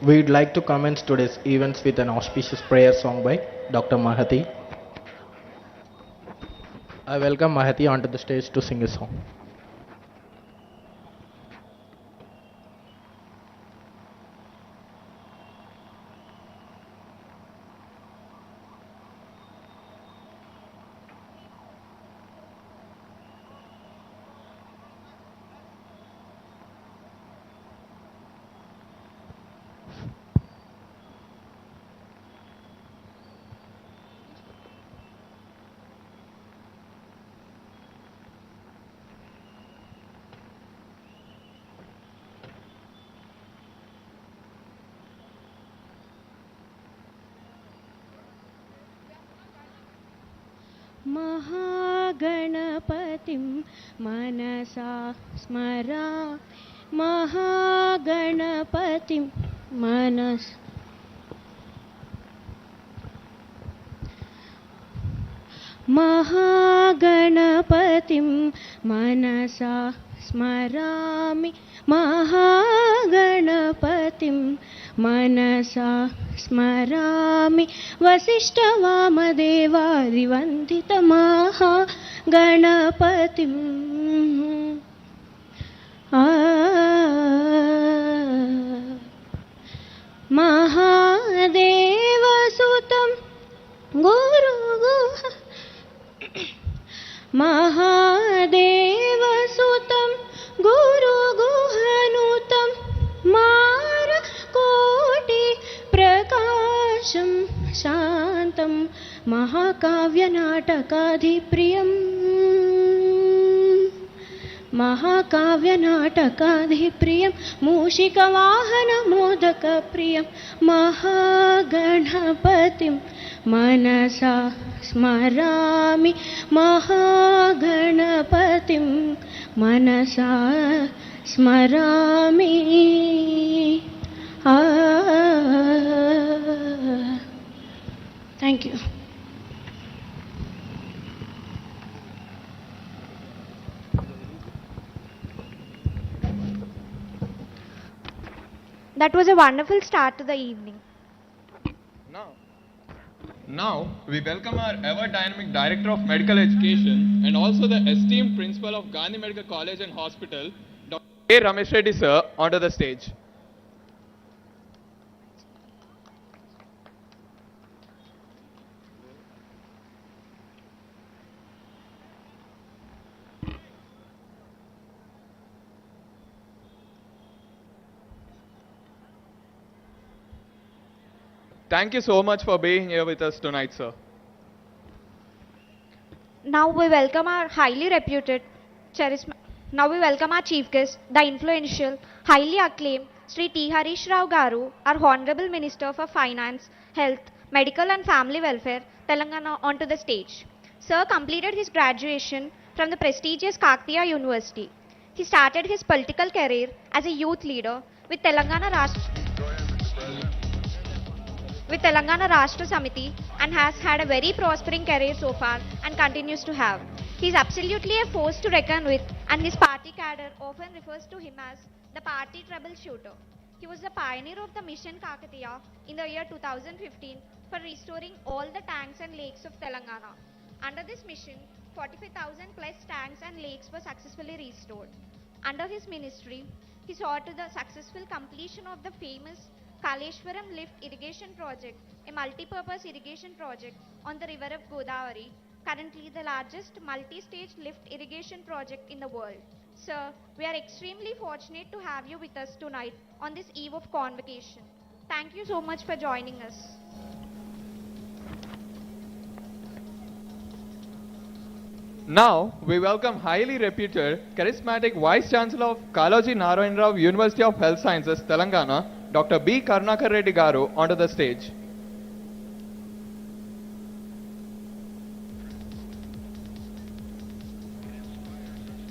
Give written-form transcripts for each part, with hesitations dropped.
We'd like to commence today's events with an auspicious prayer song by Dr. Mahati. I welcome Mahati onto the stage to sing a song. महागणपतिं मनसा स्मरा महागणपतिं मनस महागणपतिं मनसा स्मरामि महागणपतिं मनसा स्मरामि वसिष्ठवामदेवादिवन्दितमहागणपतिं महादेवसुतं गुरुगुह महादेवसुतं गुरुगुहनुतं मारकोटि प्रकाशं शान्तं महाकाव्यनाटकाधिप्रियम् महाकाव्यनाटकाधिप्रियं मूषिकवाहनमोदकप्रियं महागणपतिं मनसा स्मरामि महागणपतिं मनसा स्मरामि Thank you. That was a wonderful start to the evening. Now, we welcome our ever-dynamic Director of Medical Education and also the esteemed Principal of Gandhi Medical College and Hospital, Dr. A. Ramesh Reddy sir, onto the stage. Thank you so much for being here with us tonight, sir. Now we welcome our highly reputed charisma. Now we welcome our chief guest, the influential, highly acclaimed Sri T. Harish Rao Garu, our Honorable Minister for Finance, Health, Medical and Family Welfare, Telangana, onto the stage. Sir completed his graduation from the prestigious Kakatiya University. He started his political career as a youth leader with Telangana Rashtra Samiti and has had a very prospering career so far and continues to have. He is absolutely a force to reckon with, and his party cadre often refers to him as the party troubleshooter. He was the pioneer of the Mission Kakatiya in the year 2015 for restoring all the tanks and lakes of Telangana. Under this mission, 45,000 plus tanks and lakes were successfully restored. Under his ministry, he saw to the successful completion of the famous Kaleshwaram Lift Irrigation Project, a multi-purpose irrigation project on the river of Godavari, currently the largest multi-stage lift irrigation project in the world. Sir, we are extremely fortunate to have you with us tonight on this eve of convocation. Thank you so much for joining us. Now, we welcome highly reputed, charismatic Vice Chancellor of Kaloji Narayan Rao University of Health Sciences, Telangana, Dr. B. Karnakar Reddy Garu, onto the stage.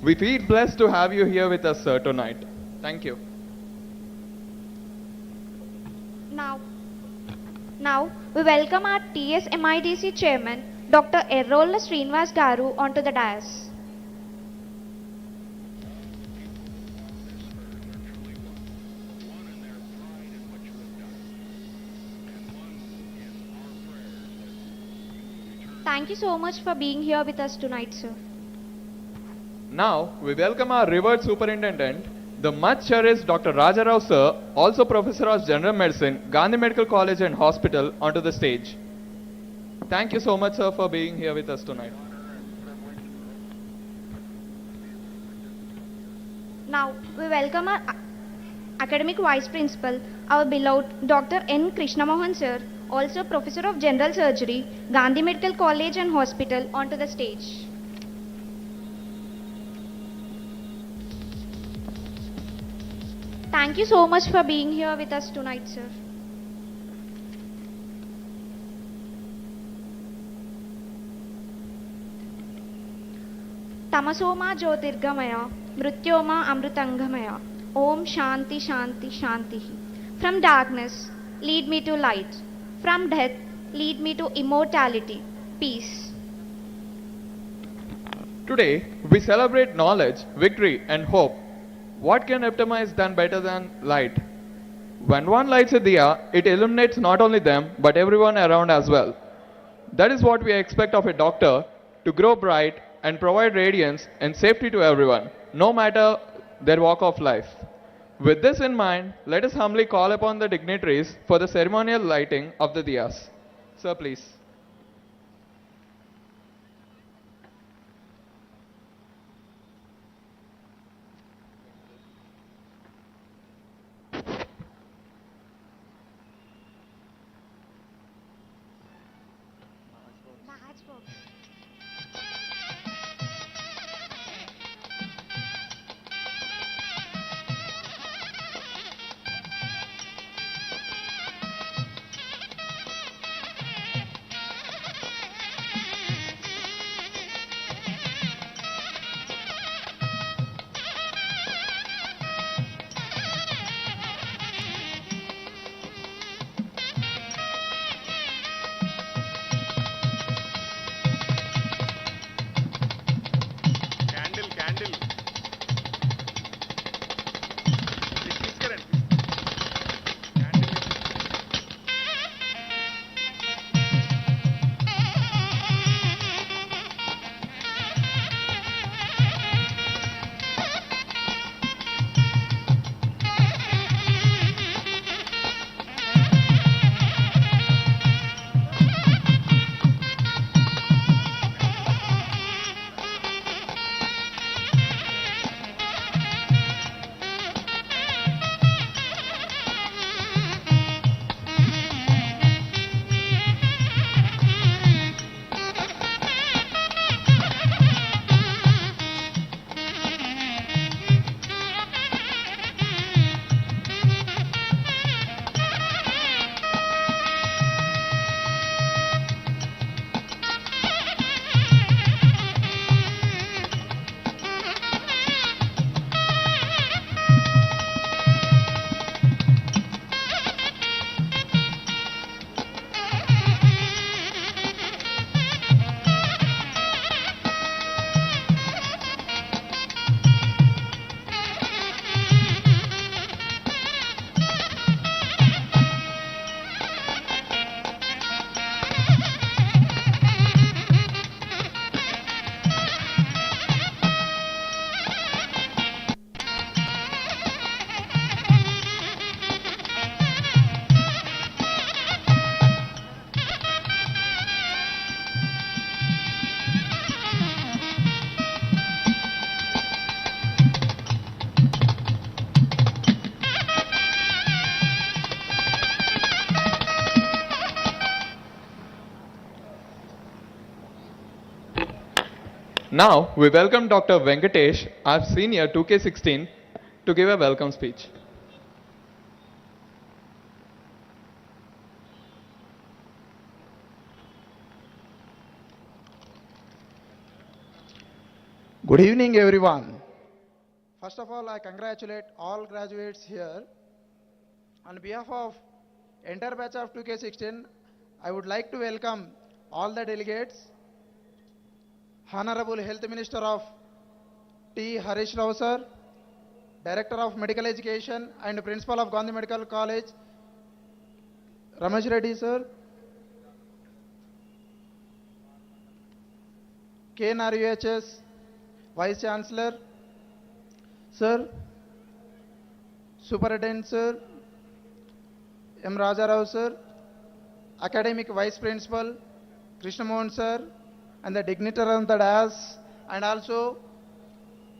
We feel blessed to have you here with us, sir, tonight. Thank you. Now, we welcome our TSMIDC Chairman, Dr. Errolla Srinivas Garu, onto the dais. Thank you so much for being here with us tonight, sir. Now, we welcome our revered superintendent, the much cherished Dr. Rajarao sir, also Professor of General Medicine, Gandhi Medical College and Hospital, onto the stage. Thank you so much, sir, for being here with us tonight. Now, we welcome our Academic Vice Principal, our beloved Dr. N. Krishnamohan sir, also Professor of General Surgery, Gandhi Medical College and Hospital, onto the stage. Thank you so much for being here with us tonight, sir. Tamasoma Jyotirgamaya, Mrutyoma Amrutangamaya, Om Shanti Shanti Shanti. From darkness, lead me to light. From death, lead me to immortality, peace. Today, we celebrate knowledge, victory, and hope. What can epitomize done better than light? When one lights a diya, it illuminates not only them, but everyone around as well. That is what we expect of a doctor, to grow bright and provide radiance and safety to everyone, no matter their walk of life. With this in mind, let us humbly call upon the dignitaries for the ceremonial lighting of the diyas. Sir, please. Candle. తీసుకురండి. Candle. Now, we welcome Dr. Venkatesh, our senior 2K16, to give a welcome speech. Good evening, everyone. First of all, I congratulate all graduates here. On behalf of entire batch of 2K16, I would like to welcome all the delegates, Honorable Health Minister of T. Harish Rao sir, Director of Medical Education and Principal of Gandhi Medical College, Ramesh Reddy sir, KNRUHS Vice Chancellor, Sir, Superintendent Sir, M. Rajarao Sir, Academic Vice Principal, Krishnamohan Sir, and the dignitary on the dais, and also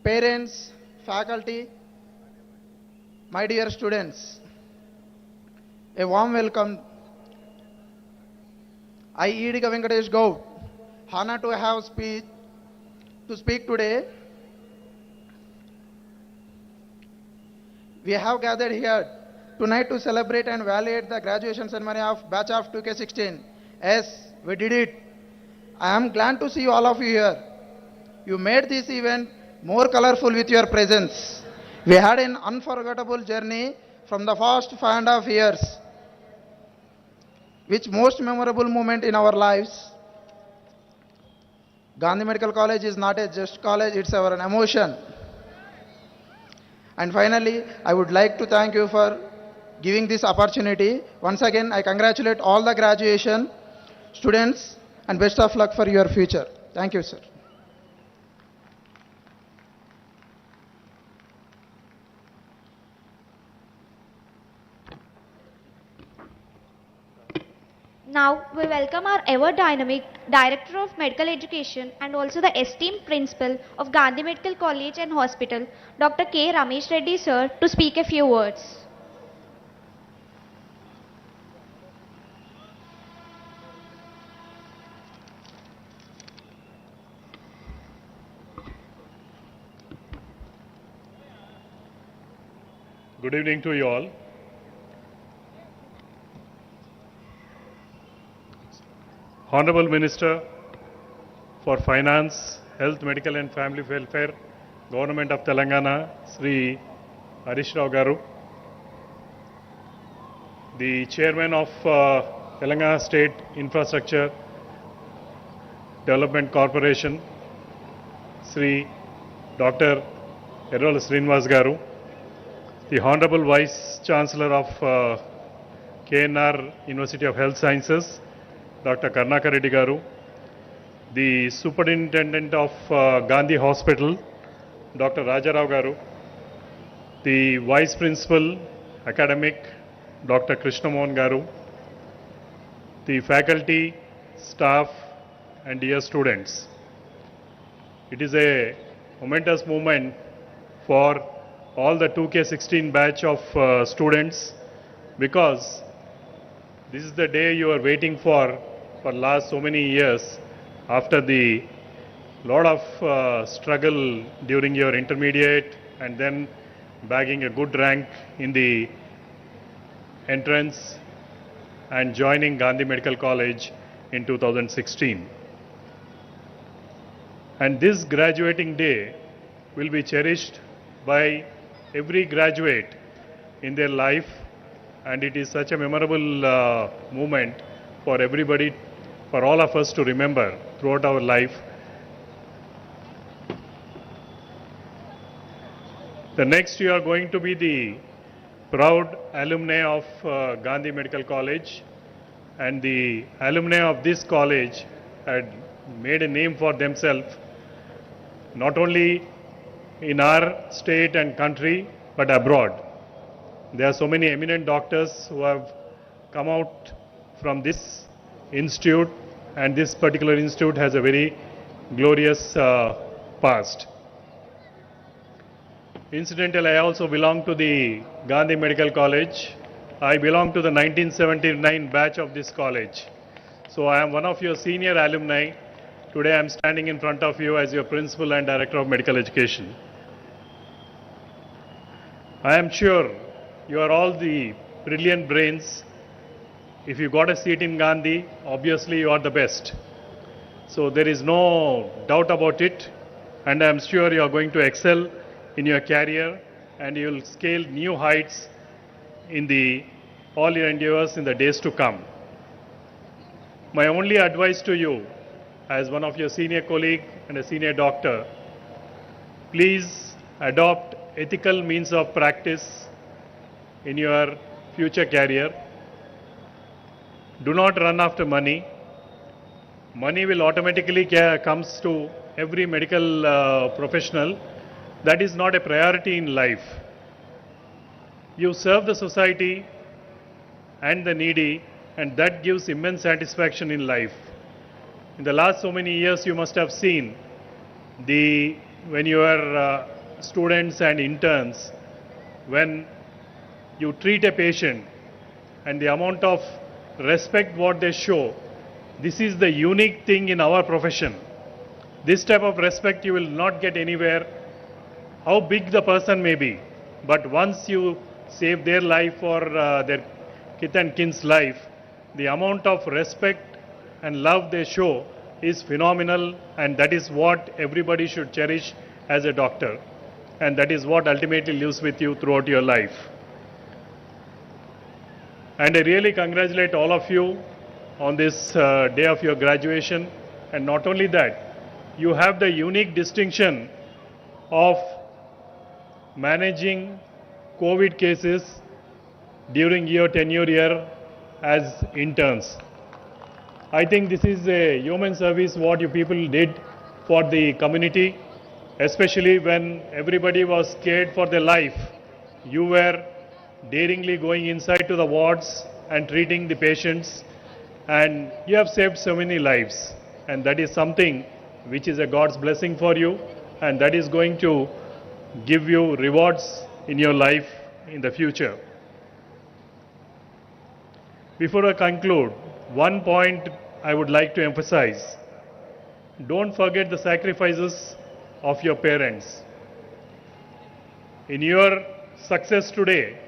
parents, faculty, my dear students, a warm welcome. I, E.D. Venkatesh Gaud, honor to have to speak today. We have gathered here tonight to celebrate and validate the graduation ceremony of batch of 2K16. Yes, we did it. I am glad to see all of you here. You made this event more colorful with your presence. We had an unforgettable journey from the first 5.5 years. Which most memorable moment in our lives? Gandhi Medical College is not a just college, it's our emotion. And finally, I would like to thank you for giving this opportunity. Once again, I congratulate all the graduation students and best of luck for your future. Thank you, sir. Now we welcome our ever dynamic Director of Medical Education and also the esteemed Principal of Gandhi Medical College and Hospital, Dr. K. Ramesh Reddy sir, to speak a few words. Good evening to you all. Honorable Minister for Finance, Health, Medical and Family Welfare, Government of Telangana, Sri Harish Garu, the Chairman of Telangana State Infrastructure Development Corporation, Sri Dr. Errol Srinivas Garu, the Honorable Vice Chancellor of KNR University of Health Sciences, Dr. Karnaka Reddy Garu, the Superintendent of Gandhi Hospital, Dr. Rajarao Garu, the Vice Principal, Academic, Dr. Krishnamohan Garu, the faculty, staff and dear students. It is a momentous moment for all the 2K16 batch of students, because this is the day you are waiting for last so many years, after the lot of struggle during your intermediate and then bagging a good rank in the entrance and joining Gandhi Medical College in 2016. And this graduating day will be cherished by every graduate in their life, and it is such a memorable moment for everybody, for all of us to remember throughout our life. The next you are going to be the proud alumni of Gandhi Medical College, and the alumni of this college had made a name for themselves, not only in our state and country, but abroad. There are so many eminent doctors who have come out from this institute, and this particular institute has a very glorious past. Incidentally, I also belong to the Gandhi Medical College. I belong to the 1979 batch of this college. So I am one of your senior alumni. Today I am standing in front of you as your Principal and Director of Medical Education. I am sure you are all the brilliant brains. If you got a seat in Gandhi, obviously you are the best. So there is no doubt about it, and I am sure you are going to excel in your career and you will scale new heights in all your endeavors in the days to come. My only advice to you, as one of your senior colleague and a senior doctor, please adopt ethical means of practice in your future career. Do not run after money. Money will automatically comes to every medical professional, that is not a priority in life. You serve the society and the needy, and that gives immense satisfaction in life. In the last so many years, you must have seen when you are students and interns, when you treat a patient and the amount of respect what they show, this is the unique thing in our profession. This type of respect you will not get anywhere, how big the person may be. But once you save their life or their kith and kin's life, the amount of respect and love they show is phenomenal, and that is what everybody should cherish as a doctor. And that is what ultimately lives with you throughout your life. And I really congratulate all of you on this day of your graduation. And not only that, you have the unique distinction of managing COVID cases during your tenure year as interns. I think this is a human service what you people did for the community, especially when everybody was scared for their life. You were daringly going inside to the wards and treating the patients, and you have saved so many lives, and that is something which is a God's blessing for you, and that is going to give you rewards in your life in the future. Before I conclude, one point I would like to emphasize: don't forget the sacrifices of your parents. In your success today,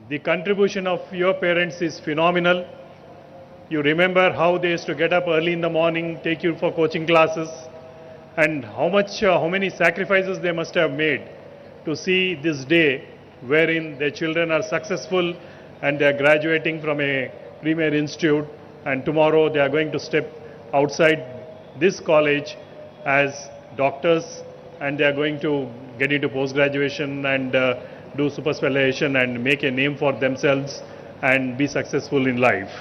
the contribution of your parents is phenomenal. You remember how they used to get up early in the morning, take you for coaching classes, and how many sacrifices they must have made to see this day wherein their children are successful and they are graduating from a premier institute, and tomorrow they are going to step outside this college as doctors, and they are going to get into post-graduation and do super specialization and make a name for themselves and be successful in life.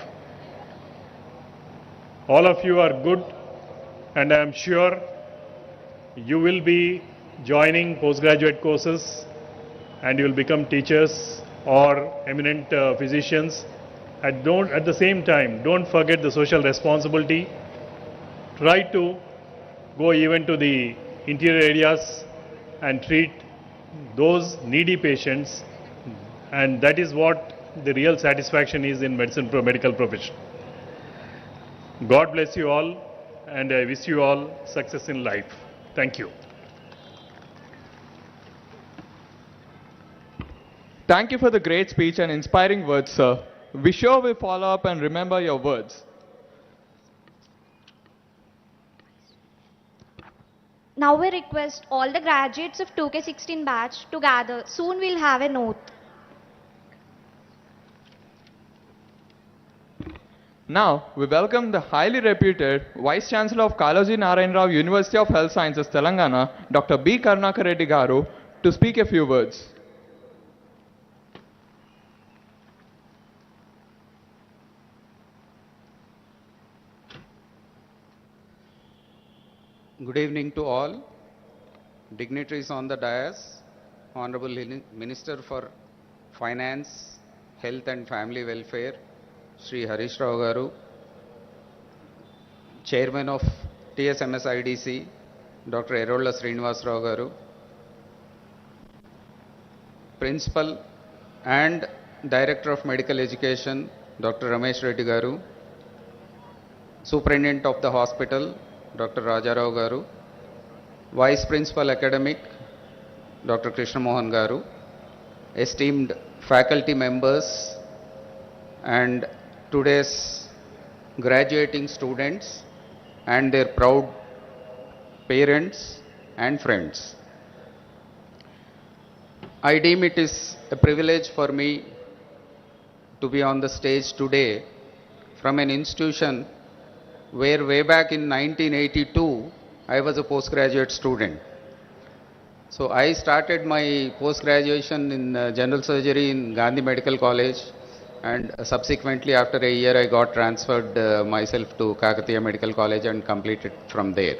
All of you are good, and I am sure you will be joining postgraduate courses and you will become teachers or eminent physicians. And at the same time, don't forget the social responsibility. Try to go even to the interior areas and treat those needy patients, and that is what the real satisfaction is in medical profession. God bless you all, and I wish you all success in life. Thank you. Thank you for the great speech and inspiring words, sir. We sure will follow up and remember your words. Now we request all the graduates of 2K16 batch to gather. Soon we'll have an oath. Now, we welcome the highly reputed Vice Chancellor of Kaloji Narayan Rao University of Health Sciences, Telangana, Dr. B. Karnakar Reddy Garu, to speak a few words. Good evening to all dignitaries on the dais, Honorable Minister for Finance, Health and Family Welfare, Shri Harish Rao Garu, Chairman of TSMS IDC, Dr. Erolla Srinivas Rao Garu, Principal and Director of Medical Education, Dr. Ramesh Reddy Garu, Superintendent of the Hospital, Dr. Raja Rao Garu, Vice Principal Academic, Dr. Krishna Mohan Garu, esteemed faculty members and today's graduating students and their proud parents and friends. I deem it is a privilege for me to be on the stage today from an institution where way back in 1982, I was a postgraduate student. So I started my post-graduation in general surgery in Gandhi Medical College, and subsequently after a year I got transferred myself to Kakatiya Medical College and completed from there.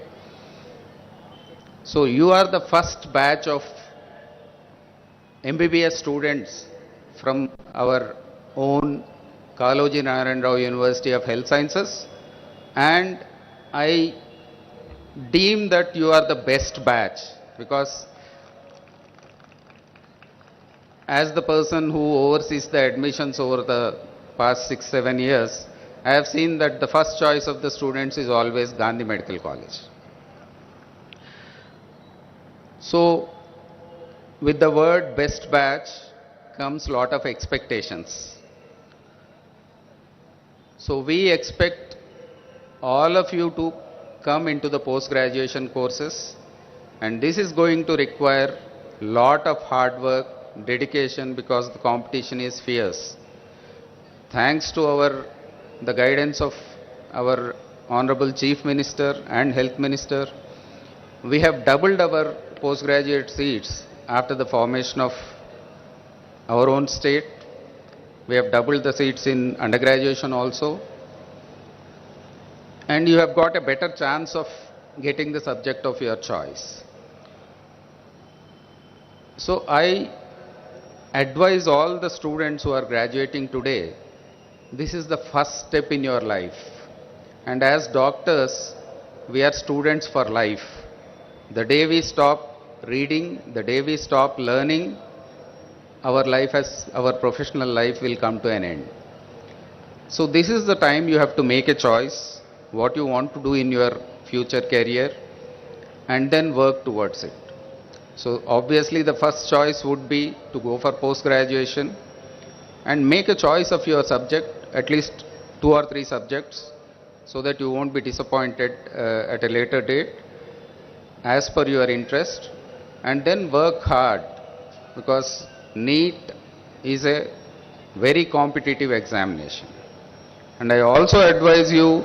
So you are the first batch of MBBS students from our own Kaloji Narayan Rao University of Health Sciences, and I deem that you are the best batch because as the person who oversees the admissions over the past 6-7 years, I have seen that the first choice of the students is always Gandhi Medical College. So, with the word best batch comes lot of expectations. So, we expect all of you to come into the post-graduation courses, and this is going to require lot of hard work, dedication, because the competition is fierce. Thanks to the guidance of our Honorable Chief Minister and Health Minister, we have doubled our postgraduate seats after the formation of our own state. We have doubled the seats in undergraduation also. And you have got a better chance of getting the subject of your choice. So I advise all the students who are graduating today, this is the first step in your life. And as doctors, we are students for life. The day we stop reading, the day we stop learning, our professional life will come to an end. So this is the time you have to make a choice, what you want to do in your future career, and then work towards it. So obviously the first choice would be to go for post-graduation and make a choice of your subject, at least 2 or 3 subjects, so that you won't be disappointed at a later date as per your interest, and then work hard because NEET is a very competitive examination. And I also advise you,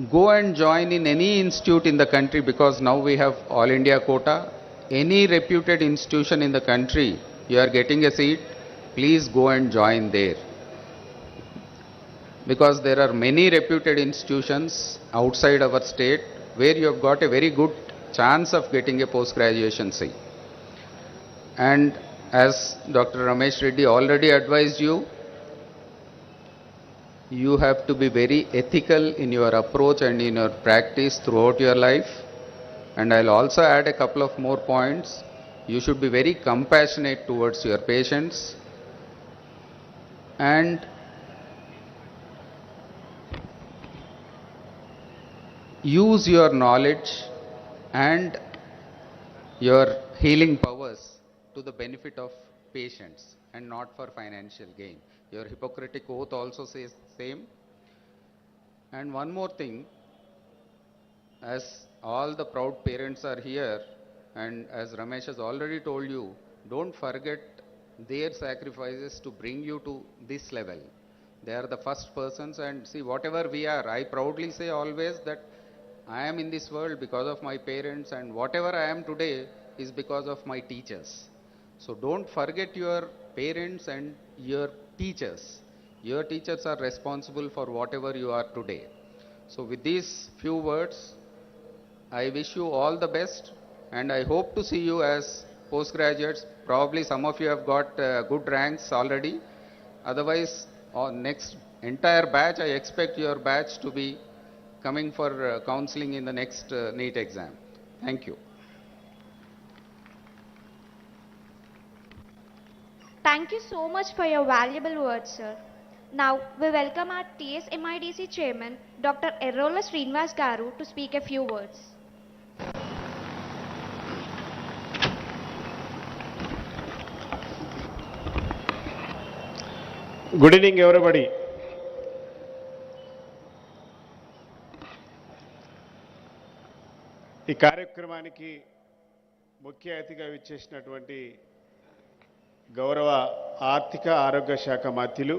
go and join in any institute in the country because now we have All India quota. Any reputed institution in the country, you are getting a seat, please go and join there. Because there are many reputed institutions outside our state where you have got a very good chance of getting a post-graduation seat. And as Dr. Ramesh Reddy already advised you, you have to be very ethical in your approach and in your practice throughout your life. And I'll also add a couple of more points. You should be very compassionate towards your patients and use your knowledge and your healing powers to the benefit of patients and not for financial gain. Your Hippocratic oath also says the same. And one more thing, as all the proud parents are here, and as Ramesh has already told you, don't forget their sacrifices to bring you to this level. They are the first persons, and see, whatever we are, I proudly say always that I am in this world because of my parents, and whatever I am today is because of my teachers. So don't forget your parents and your teachers. Your teachers are responsible for whatever you are today. So with these few words, I wish you all the best, and I hope to see you as postgraduates. Probably some of you have got good ranks already. Otherwise, next entire batch, I expect your batch to be coming for counseling in the next NEET exam. Thank you. Thank you so much for your valuable words, sir. Now, we welcome our TSMIDC Chairman, Dr. Errola Srinivas Garu, to speak a few words. Good evening, everybody. ఈ కార్యక్రమానికి ముఖ్య అతిథిగా విచ్చేసినటువంటి గౌరవ ఆర్థిక ఆరోగ్య శాఖ మంత్రులు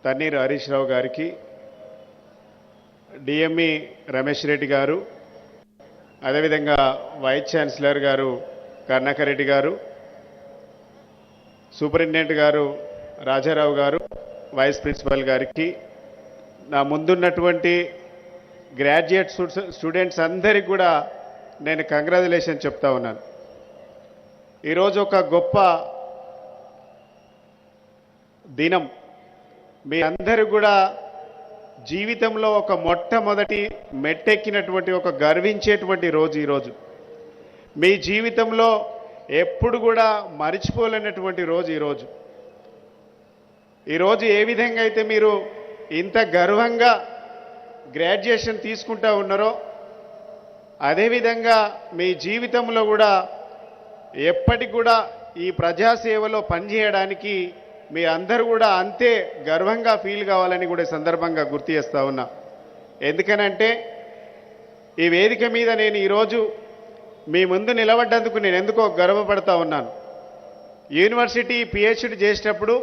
తన్నీరు హరీష్ రావు గారికి, డిఎంఈ రమేష్ రెడ్డి గారు, అదేవిధంగా వైస్ ఛాన్సలర్ గారు కరుణాకర్ రెడ్డి గారు, సూపరింటెండెంట్ గారు రాజారావు గారు, వైస్ ప్రిన్సిపల్ గారికి, నా ముందున్నటువంటి గ్రాడ్యుయేట్ స్టూడెంట్స్ అందరికీ కూడా నేను కంగ్రాచులేషన్ చెప్తా ఉన్నాను. ఈరోజు ఒక గొప్ప దినం. మీ అందరూ కూడా జీవితంలో ఒక మొట్టమొదటి మెట్టెక్కినటువంటి ఒక గర్వించేటువంటి రోజు ఈరోజు. మీ జీవితంలో ఎప్పుడు కూడా మరిచిపోలేనటువంటి రోజు ఈరోజు. ఈరోజు ఏ విధంగా అయితే మీరు ఇంత గర్వంగా గ్రాడ్యుయేషన్ తీసుకుంటా ఉన్నారో అదేవిధంగా మీ జీవితంలో కూడా ఎప్పటికి కూడా ఈ ప్రజాసేవలో పనిచేయడానికి మీ అందరూ కూడా అంతే గర్వంగా ఫీల్ కావాలని కూడా ఈ సందర్భంగా గుర్తు చేస్తా ఉన్నా. ఎందుకనంటే ఈ వేదిక మీద నేను ఈరోజు మీ ముందు నిలబడ్డందుకు నేను ఎందుకో గర్వపడతా ఉన్నాను. యూనివర్సిటీ పిహెచ్డి చేసేటప్పుడు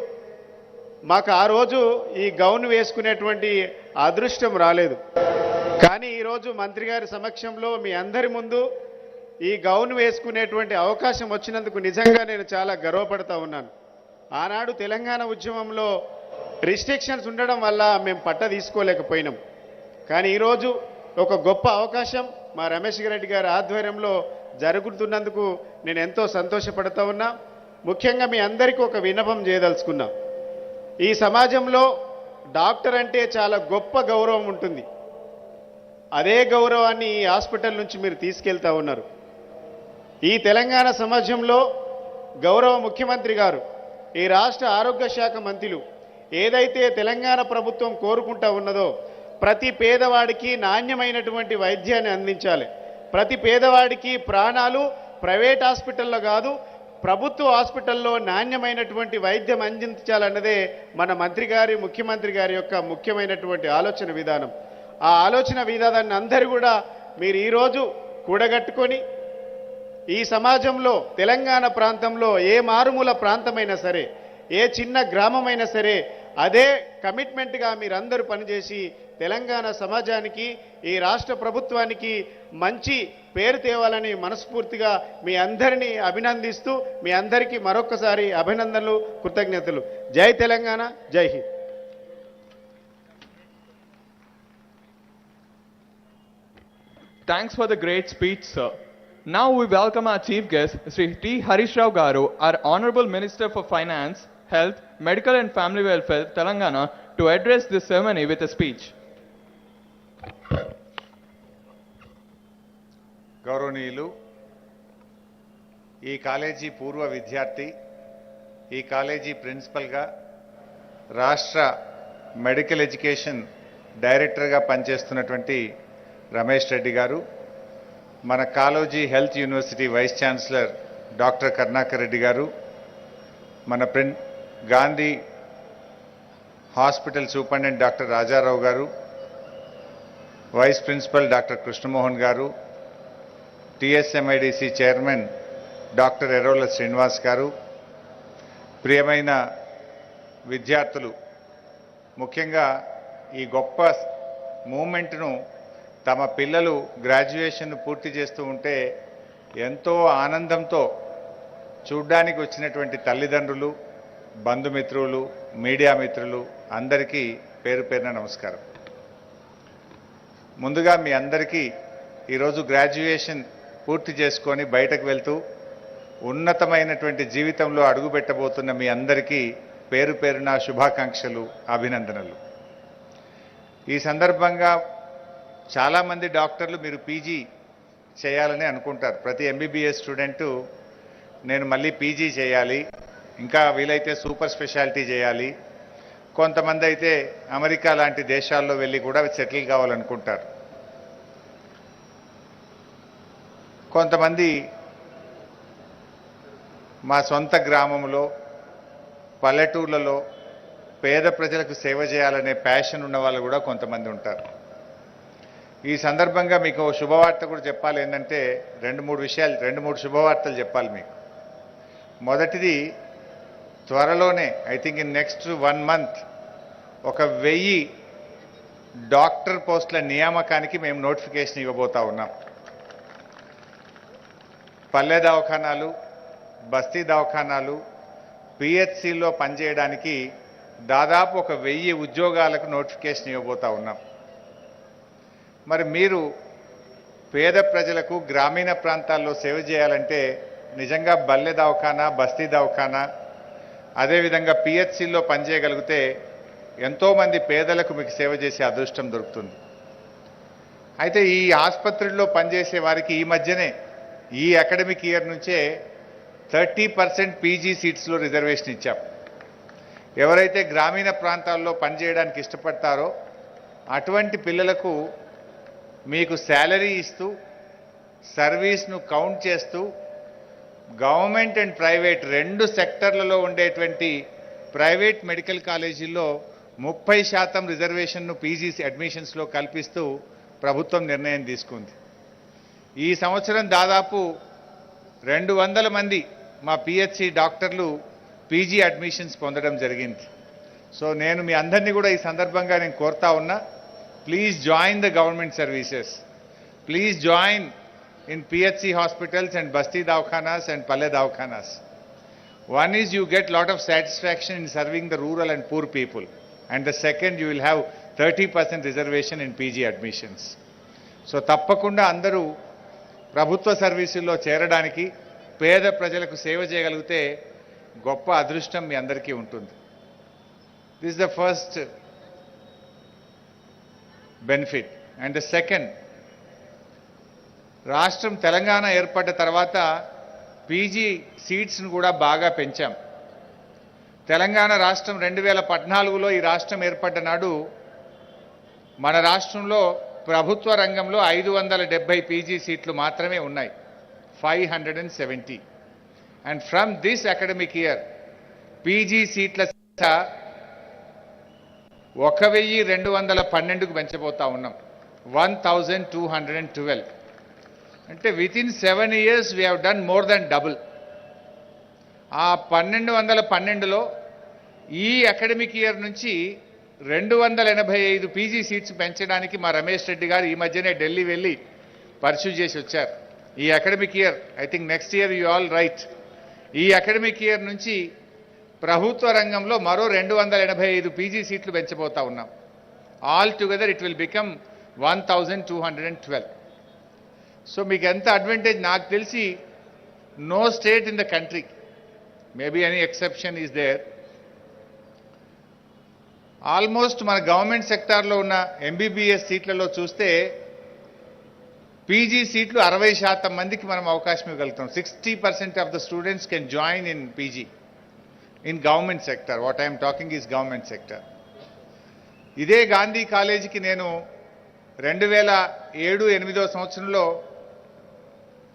మాకు ఆ రోజు ఈ గౌన్ వేసుకునేటువంటి అదృష్టం రాలేదు. కానీ ఈరోజు మంత్రి గారి సమక్షంలో మీ అందరి ముందు ఈ గౌన్ వేసుకునేటువంటి అవకాశం వచ్చినందుకు నిజంగా నేను చాలా గర్వపడతా ఉన్నాను. ఆనాడు తెలంగాణ ఉద్యమంలో రిస్ట్రిక్షన్స్ ఉండడం వల్ల మేము పట్ట తీసుకోలేకపోయినాం. కానీ ఈరోజు ఒక గొప్ప అవకాశం మా రమేష్ రెడ్డి గారి ఆధ్వర్యంలో జరుగుతున్నందుకు నేను ఎంతో సంతోషపడతా ఉన్నా. ముఖ్యంగా మీ అందరికీ ఒక విన్నపం చేయదలుచుకున్నా. ఈ సమాజంలో డాక్టర్ అంటే చాలా గొప్ప గౌరవం ఉంటుంది. అదే గౌరవాన్ని ఈ హాస్పిటల్ నుంచి మీరు తీసుకెళ్తా ఉన్నారు. ఈ తెలంగాణ సమాజంలో గౌరవ ముఖ్యమంత్రి గారు, ఈ రాష్ట్ర ఆరోగ్య శాఖ మంత్రులు ఏదైతే తెలంగాణ ప్రభుత్వం కోరుకుంటా ఉన్నదో ప్రతి పేదవాడికి నాణ్యమైనటువంటి వైద్యాన్ని అందించాలి. ప్రతి పేదవాడికి ప్రాణాలు ప్రైవేట్ హాస్పిటల్లో కాదు ప్రభుత్వ హాస్పిటల్లో నాణ్యమైనటువంటి వైద్యం అందించాలన్నదే మన మంత్రి గారి ముఖ్యమంత్రి గారి యొక్క ముఖ్యమైనటువంటి ఆలోచన విధానం. ఆ ఆలోచన విధానాన్ని అందరూ కూడా మీరు ఈరోజు కూడగట్టుకొని ఈ సమాజంలో తెలంగాణ ప్రాంతంలో ఏ మారుమూల ప్రాంతమైనా సరే ఏ చిన్న గ్రామమైనా సరే అదే కమిట్మెంట్గా మీరందరూ పనిచేసి తెలంగాణ సమాజానికి ఈ రాష్ట్ర ప్రభుత్వానికి మంచి పేరు తేవాలని మనస్ఫూర్తిగా మీ అందరినీ అభినందిస్తూ మీ అందరికీ మరొక్కసారి అభినందనలు, కృతజ్ఞతలు. జై తెలంగాణ, జై Hind. Thanks for the great speech, sir. Now we welcome our chief guest, Sri T. Harish Rao Garu, our Honorable Minister for Finance, Health, Medical and Family Welfare, Telangana, to address this ceremony with a speech. గౌరవనీయులు, ఈ college పూర్వ విద్యార్థి, ఈ college ప్రిన్సిపల్గా రాష్ట్ర medical education డైరెక్టర్గా పనిచేస్తున్నటువంటి రమేష్ రెడ్డి గారు, మన college health university vice chancellor doctor Karunakar Reddy garu, మన Gandhi hospital superintendent doctor Rajarao garu, vice principal doctor Krishnamohan garu, TSMIDC chairman doctor Errola Srinivas garu, ప్రియమైన విద్యార్థులు, ముఖ్యంగా ఈ గొప్ప మూమెంట్ను తమ పిల్లలు గ్రాడ్యుయేషన్ పూర్తి చేస్తూ ఉంటే ఎంతో ఆనందంతో చూడ్డానికి వచ్చినటువంటి తల్లిదండ్రులు, బంధుమిత్రులు, మీడియా మిత్రులు అందరికీ పేరు పేరున నమస్కారం. ముందుగా మీ అందరికీ ఈరోజు గ్రాడ్యుయేషన్ పూర్తి చేసుకొని బయటకు వెళ్తూ ఉన్నతమైనటువంటి జీవితంలో అడుగుపెట్టబోతున్న మీ అందరికీ పేరు పేరున శుభాకాంక్షలు, అభినందనలు. ఈ సందర్భంగా చాలామంది డాక్టర్లు మీరు పీజీ చేయాలని అనుకుంటారు. ప్రతి ఎంబీబీఎస్ స్టూడెంటు నేను మళ్ళీ పీజీ చేయాలి, ఇంకా వీలైతే సూపర్ స్పెషాలిటీ చేయాలి, కొంతమంది అయితే అమెరికా లాంటి దేశాల్లో వెళ్ళి కూడా సెటిల్ కావాలనుకుంటారు. కొంతమంది మా సొంత గ్రామంలో పల్లెటూర్లలో పేద ప్రజలకు సేవ చేయాలనే ప్యాషన్ ఉన్న వాళ్ళు కూడా కొంతమంది ఉంటారు. ఈ సందర్భంగా మీకు శుభవార్త కూడా చెప్పాలి. ఏంటంటే రెండు మూడు శుభవార్తలు చెప్పాలి మీకు. మొదటిది, త్వరలోనే I think in next 1 month 1000 doctor పోస్టుల నియామకానికి మేము నోటిఫికేషన్ ఇవ్వబోతా ఉన్నాం. పల్లె దవాఖానాలు, బస్తీ దవాఖానాలు, పిహెచ్సిలో పనిచేయడానికి దాదాపు 1000 ఉద్యోగాలకు నోటిఫికేషన్ ఇవ్వబోతా ఉన్నాం. మరి మీరు పేద ప్రజలకు గ్రామీణ ప్రాంతాల్లో సేవ చేయాలంటే నిజంగా బల్లె దవాఖానా, బస్తీ దవాఖానా, అదేవిధంగా పిహెచ్సిల్లో పనిచేయగలిగితే ఎంతోమంది పేదలకు మీకు సేవ చేసే అదృష్టం దొరుకుతుంది. అయితే ఈ ఆసుపత్రుల్లో పనిచేసే వారికి ఈ మధ్యనే ఈ అకాడమిక్ ఇయర్ నుంచే 30% పీజీ సీట్స్లో రిజర్వేషన్ ఇచ్చాం. ఎవరైతే గ్రామీణ ప్రాంతాల్లో పనిచేయడానికి ఇష్టపడతారో అటువంటి పిల్లలకు మీకు శాలరీ ఇస్తూ సర్వీస్ను కౌంట్ చేస్తూ గవర్నమెంట్ అండ్ ప్రైవేట్ రెండు సెక్టర్లలో ఉండేటువంటి ప్రైవేట్ మెడికల్ కాలేజీల్లో 30% రిజర్వేషన్ను పీజీ అడ్మిషన్స్లో కల్పిస్తూ ప్రభుత్వం నిర్ణయం తీసుకుంది. ఈ సంవత్సరం దాదాపు 200 మంది మా పిహెచ్సి డాక్టర్లు పీజీ అడ్మిషన్స్ పొందడం జరిగింది. సో నేను మీ అందరినీ కూడా ఈ సందర్భంగా నేను కోరుతా ఉన్నా, please join the government services, please join in PHC hospitals and Basti Davkhanas and Palle Davkhanas. One is you get lot of satisfaction in serving the rural and poor people, and the second you will have 30% reservation in PG admissions. So తప్పకుండా అందరూ ప్రభుత్వ సర్వీసుల్లో చేరడానికి పేద ప్రజలకు సేవ చేయగలిగితే గొప్ప అదృష్టం మీ అందరికీ ఉంటుంది. This is the first benefit. And the second, రాష్ట్రం తెలంగాణ ఏర్పడ్డ తర్వాత పీజీ సీట్స్ను కూడా బాగా పెంచాం. తెలంగాణ రాష్ట్రం 2014లో ఈ రాష్ట్రం ఏర్పడ్డ నాడు మన రాష్ట్రంలో ప్రభుత్వ రంగంలో 570 పీజీ సీట్లు మాత్రమే ఉన్నాయి, 570. And from this academic year PG సీట్ల సంఖ్య 1212కు పెంచబోతా ఉన్నాం, 1212. అంటే within 7 years we have done more than double. ఆ 1212లో ఈ అకాడమిక్ ఇయర్ నుంచి 285 పీజీ సీట్స్ పెంచడానికి మా రమేష్ రెడ్డి గారు ఈ మధ్యనే ఢిల్లీ వెళ్ళి పర్సూ చేసి వచ్చారు. ఈ academic year, I think next year you all right, ఈ అకాడమిక్ ఇయర్ నుంచి ప్రభుత్వ రంగంలో మరో 285 పీజీ సీట్లు పెంచబోతా ఉన్నాం. All together it will become 1212. So మీకు ఎంత అడ్వాంటేజ్ నాకు తెలిసి no state in the country, maybe any exception is there, almost మన గవర్నమెంట్ సెక్టార్లో ఉన్న ఎంబీబీఎస్ సీట్లలో చూస్తే పీజీ సీట్లు 60% మందికి మనం అవకాశం ఇవ్వగలుగుతాం. 60% of the students can join in PG in government sector. What I'm talking is government sector. ఇదే గాంధీ కాలేజీకి నేను 2007-8 సంవత్సరంలో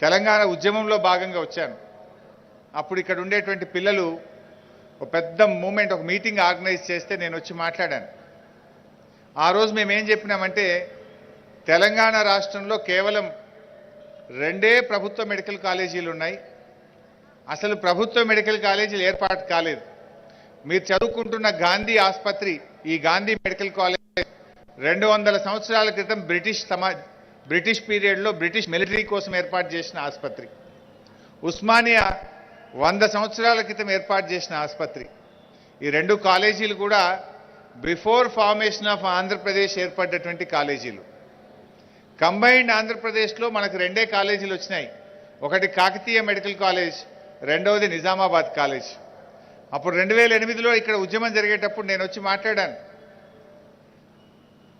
తెలంగాణ ఉద్యమంలో భాగంగా వచ్చాను. అప్పుడు ఇక్కడ ఉండేటువంటి పిల్లలు ఒక పెద్ద మూమెంట్, ఒక మీటింగ్ ఆర్గనైజ్ చేస్తే నేను వచ్చి మాట్లాడాను. ఆ రోజు మేము ఏం చెప్పినామంటే, తెలంగాణ రాష్ట్రంలో కేవలం 2 ప్రభుత్వ మెడికల్ కాలేజీలు ఉన్నాయి, అసలు ప్రభుత్వ మెడికల్ కాలేజీలు ఏర్పాటు కాలేదు. మీరు చదువుకుంటున్న గాంధీ ఆసుపత్రి, ఈ గాంధీ మెడికల్ కాలేజ్ 200 సంవత్సరాల క్రితం బ్రిటిష్ పీరియడ్లో బ్రిటిష్ మిలిటరీ కోసం ఏర్పాటు చేసిన ఆసుపత్రి. ఉస్మానియా 100 సంవత్సరాల క్రితం ఏర్పాటు చేసిన ఆసుపత్రి. ఈ 2 కాలేజీలు కూడా బిఫోర్ ఫార్మేషన్ ఆఫ్ ఆంధ్రప్రదేశ్ ఏర్పడ్డటువంటి కాలేజీలు. కంబైన్డ్ ఆంధ్రప్రదేశ్లో మనకు 2 కాలేజీలు వచ్చినాయి. ఒకటి కాకతీయ మెడికల్ కాలేజ్, రెండవది నిజామాబాద్ కాలేజ్. అప్పుడు 2008లో ఇక్కడ ఉద్యమం జరిగేటప్పుడు నేను వచ్చి మాట్లాడాను.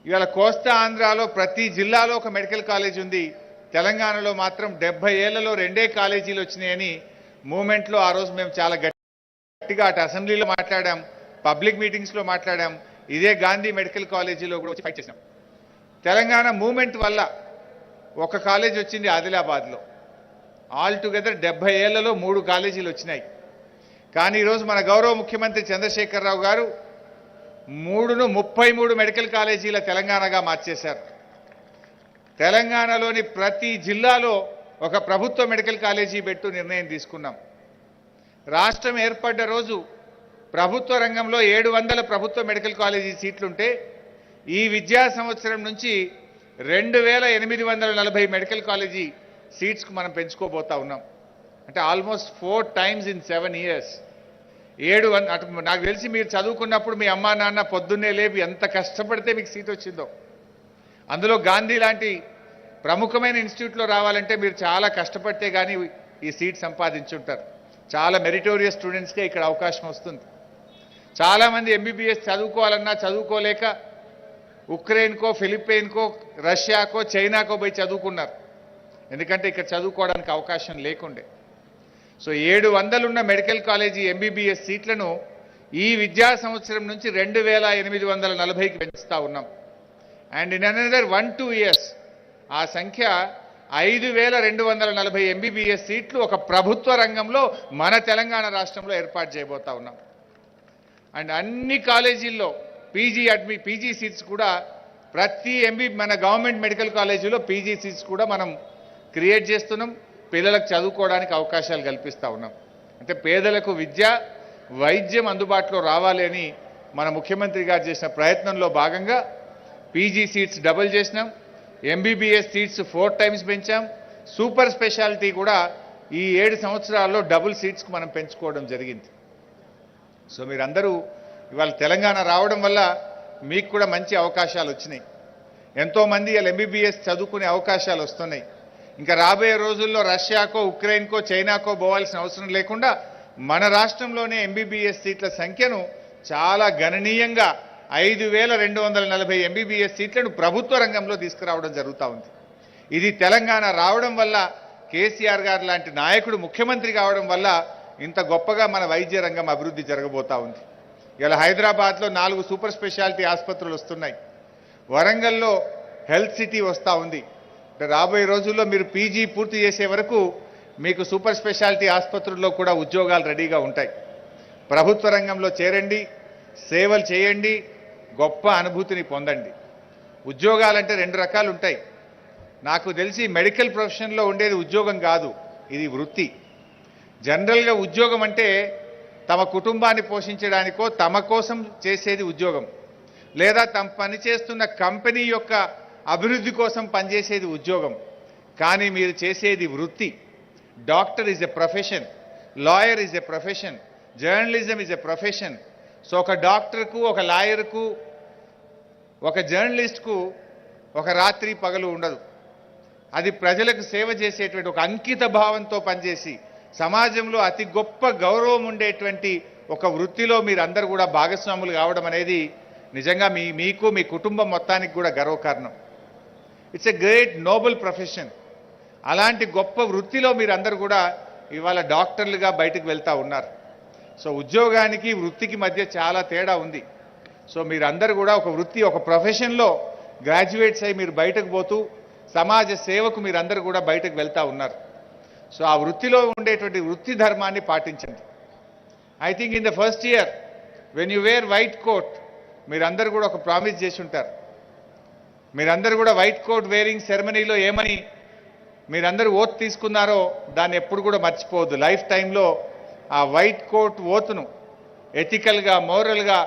ఇవాళ కోస్తా ఆంధ్రాలో ప్రతి జిల్లాలో ఒక మెడికల్ కాలేజ్ ఉంది, తెలంగాణలో మాత్రం 70 ఏళ్లలో 2 కాలేజీలు వచ్చినాయని మూమెంట్లో ఆ రోజు మేము చాలా గట్టిగా అటు అసెంబ్లీలో మాట్లాడాం, పబ్లిక్ మీటింగ్స్లో మాట్లాడాం, ఇదే గాంధీ మెడికల్ కాలేజీలో కూడా వచ్చి ఫైట్ చేసాం. తెలంగాణ మూమెంట్ వల్ల ఒక కాలేజ్ వచ్చింది ఆదిలాబాద్లో. ఆల్ టుగెదర్ 70 ఏళ్లలో 3 కాలేజీలు వచ్చినాయి. కానీ ఈరోజు మన గౌరవ ముఖ్యమంత్రి చంద్రశేఖరరావు గారు 3ను 33 మెడికల్ కాలేజీల తెలంగాణగా మార్చేశారు. తెలంగాణలోని ప్రతి జిల్లాలో ఒక ప్రభుత్వ మెడికల్ కాలేజీ పెట్టు నిర్ణయం తీసుకున్నాం. రాష్ట్రం ఏర్పడ్డ రోజు ప్రభుత్వ రంగంలో 700 ప్రభుత్వ మెడికల్ కాలేజీ సీట్లుంటే ఈ విద్యా సంవత్సరం నుంచి 2840 మెడికల్ కాలేజీ సీట్స్కు మనం పెంచుకోబోతా ఉన్నాం. అంటే ఆల్మోస్ట్ 4 times in 7 years. నాకు తెలిసి మీరు చదువుకున్నప్పుడు మీ అమ్మా నాన్న పొద్దున్నే లేపి ఎంత కష్టపడితే మీకు సీట్ వచ్చిందో. అందులో గాంధీ లాంటి ప్రముఖమైన ఇన్స్టిట్యూట్లో రావాలంటే మీరు చాలా కష్టపడితే కానీ ఈ సీట్ సంపాదించుంటారు. చాలా మెరిటోరియస్ స్టూడెంట్స్కే ఇక్కడ అవకాశం వస్తుంది. చాలామంది ఎంబీబీఎస్ చదువుకోవాలన్నా చదువుకోలేక ఉక్రెయిన్కో, ఫిలిప్పైన్కో, రష్యాకో, చైనాకో పోయి చదువుకున్నారు. ఎందుకంటే ఇక్కడ చదువుకోవడానికి అవకాశం లేకుండే. సో 700 ఉన్న మెడికల్ కాలేజీ ఎంబీబీఎస్ సీట్లను ఈ విద్యా సంవత్సరం నుంచి 2840కి పెంచుతా ఉన్నాం. అండ్ ఇన్ అనదర్ 1-2 ఇయర్స్ ఆ సంఖ్య 5240 ఎంబీబీఎస్ సీట్లు ఒక ప్రభుత్వ రంగంలో మన తెలంగాణ రాష్ట్రంలో ఏర్పాటు చేయబోతా ఉన్నాం. అండ్ అన్ని కాలేజీల్లో పీజీ సీట్స్ కూడా ప్రతి మన గవర్నమెంట్ మెడికల్ కాలేజీలో పీజీ సీట్స్ కూడా మనం క్రియేట్ చేస్తున్నాం. పిల్లలకు చదువుకోవడానికి అవకాశాలు కల్పిస్తూ ఉన్నాం. అంటే పేదలకు విద్య, వైద్యం అందుబాటులో రావాలి అని మన ముఖ్యమంత్రి గారు చేసిన ప్రయత్నంలో భాగంగా పీజీ సీట్స్ డబుల్ చేసినాం, ఎంబీబీఎస్ సీట్స్ 4 టైమ్స్ పెంచాం, సూపర్ స్పెషాలిటీ కూడా ఈ 7 సంవత్సరాల్లో డబుల్ సీట్స్కి మనం పెంచుకోవడం జరిగింది. సో మీరందరూ ఇవాళ తెలంగాణ రావడం వల్ల మీకు కూడా మంచి అవకాశాలు వచ్చినాయి. ఎంతోమంది ఇలా ఎంబీబీఎస్ చదువుకునే అవకాశాలు వస్తున్నాయి. ఇంకా రాబోయే రోజుల్లో రష్యాకో, ఉక్రెయిన్కో, చైనాకో పోవాల్సిన అవసరం లేకుండా మన రాష్ట్రంలోనే ఎంబీబీఎస్ సీట్ల సంఖ్యను చాలా గణనీయంగా 5240 ఎంబీబీఎస్ సీట్లను ప్రభుత్వ రంగంలో తీసుకురావడం జరుగుతూ ఉంది. ఇది తెలంగాణ రావడం వల్ల, కేసీఆర్ గారు లాంటి నాయకుడు ముఖ్యమంత్రి కావడం వల్ల ఇంత గొప్పగా మన వైద్య రంగం అభివృద్ధి జరగబోతా ఉంది. ఇలా హైదరాబాద్లో 4 సూపర్ స్పెషాలిటీ ఆసుపత్రులు వస్తున్నాయి. వరంగల్లో హెల్త్ సిటీ వస్తూ ఉంది. రాబోయే రోజుల్లో మీరు పీజీ పూర్తి చేసే వరకు మీకు సూపర్ స్పెషాలిటీ ఆసుపత్రుల్లో కూడా ఉద్యోగాలు రెడీగా ఉంటాయి. ప్రభుత్వ రంగంలో చేరండి, సేవలు చేయండి, గొప్ప అనుభూతిని పొందండి. ఉద్యోగాలంటే 2 రకాలు ఉంటాయి. నాకు తెలిసి మెడికల్ ప్రొఫెషన్లో ఉండేది ఉద్యోగం కాదు, ఇది వృత్తి. జనరల్గా ఉద్యోగం అంటే తమ కుటుంబాన్ని పోషించడానికో తమ కోసం చేసేది ఉద్యోగం, లేదా తమ పనిచేస్తున్న కంపెనీ యొక్క అభివృద్ధి కోసం పనిచేసేది ఉద్యోగం. కానీ మీరు చేసేది వృత్తి. Doctor is a profession, lawyer is a profession, journalism is a profession. So ఒక డాక్టర్కు, ఒక లాయర్కు, ఒక జర్నలిస్ట్కు ఒక రాత్రి పగలు ఉండదు. అది ప్రజలకు సేవ చేసేటువంటి ఒక అంకిత భావంతో పనిచేసి సమాజంలో అతి గొప్ప గౌరవం ఉండేటువంటి ఒక వృత్తిలో మీరందరూ కూడా భాగస్వాములు కావడం అనేది నిజంగా మీకు మీ కుటుంబం మొత్తానికి కూడా గర్వకారణం. It's a great Nobel profession. అలాంటి గొప్ప వృత్తిలో మీరందరూ కూడా ఇవాళ డాక్టర్లుగా బయటకు వెళ్తూ ఉన్నారు. సో ఉద్యోగానికి వృత్తికి మధ్య చాలా తేడా ఉంది. సో మీరందరూ కూడా ఒక వృత్తి, ఒక ప్రొఫెషన్లో గ్రాడ్యుయేట్స్ అయి మీరు బయటకు పోతూ సమాజ సేవకు మీరందరూ కూడా బయటకు వెళ్తూ ఉన్నారు. సో ఆ వృత్తిలో ఉండేటువంటి వృత్తి ధర్మాన్ని పాటించండి. I think in the first year when you were white coat, మీరందరూ కూడా ఒక ప్రామిస్ చేసి ఉంటారు. మీరందరూ కూడా వైట్ కోట్ వేరింగ్ సెరమనీలో ఏమని మీరందరూ ఓత్ తీసుకున్నారో దాన్ని ఎప్పుడు కూడా మర్చిపోవద్దు. లైఫ్ టైంలో ఆ వైట్ కోట్ ఓత్ను ఎథికల్గా, మోరల్గా